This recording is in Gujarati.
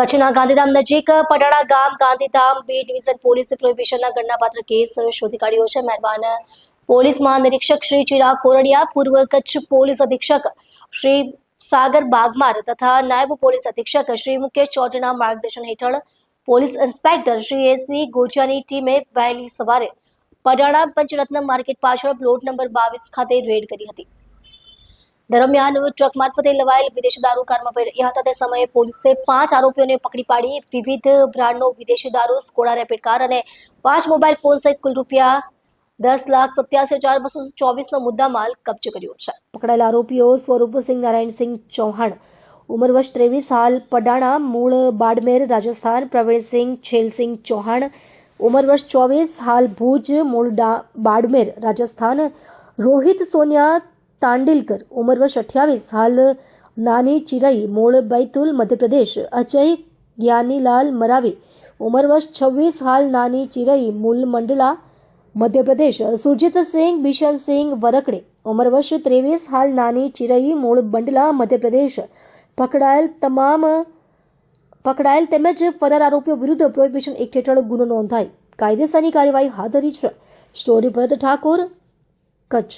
કચ્છના ગાંધીધામ નજીક પડાણા ગામ ગાંધીધામ B ડિવિઝન પોલીસે પ્રોહિબિશનના ગણનાપાત્ર કેસ શોધી કાઢ્યો છે. મહેરબાન પોલીસ મહાનિરીક્ષક શ્રી ચિરાગ કોરડિયા, પૂર્વ કચ્છ પોલીસ અધિક્ષક શ્રી સાગર બાગમાર તથા નાયબ પોલીસ અધિક્ષક શ્રી મુકેશ ચૌધરીના માર્ગદર્શન હેઠળ પોલીસ ઇન્સ્પેક્ટર શ્રી એસવી ગોજાની ટીમે વહેલી સવારે પડાણા પંચરત્ન માર્કેટ પાછળ પ્લોટ નંબર 22 ખાતે રેડ કરી હતી. દરમિયાન ટ્રક મારફતે લવાયેલ વિદેશી દારૂ કારમાં પડી રહ્યા હતા. તે સમયે પોલીસે 5 આરોપીઓને પકડી પાડી વિવિધ બ્રાન્ડનો વિદેશી દારૂ, સ્કોડા રેપિડ કાર અને 5 મોબાઈલ ફોન સહિત કુલ રૂપિયા 10,87,224 નો મુદ્દામાલ કબજે કર્યો છે. પકડાયેલા આરોપીઓ સ્વરૂપસિંહ નારાયણસિંહ ચૌહાણ, ઉંમર વર્ષ 23, હાલ પડાણા, મૂળ બાડમેર, રાજસ્થાન; પ્રવીણસિંહ છેલસિંહ ચૌહાણ, ઉંમર વર્ષ 24, હાલ ભુજ, મૂળ બાડમેર, રાજસ્થાન; રોહિત સોનિયા તાંડિલકર, ઉંમર વર્ષ 28, હાલ નાની ચિરઈ, મૂળ बैतूल, मध्यप्रदेश; अजय ज्ञानीलाल मरावी, उम्र वर्ष 26, हाल नानी चिरई, मूल मंडला, मध्यप्रदेश; सुरजीत सिंह बिशन सिंह वरकड़े, उम्र वर्ष 23, हाल नानी चिरई, मूल बंडला, मध्यप्रदेश. પકડાયેલ તેમજ ફરાર આરોપીઓ વિરુદ્ધ પ્રોહિબિશન એક્ટ હેઠળ ગુનો નોંધાઈ કાયદેસરની કાર્યવાહી હાથ ધરી છે. સ્ટોરી ભરત ઠાકોર, કચ્છ.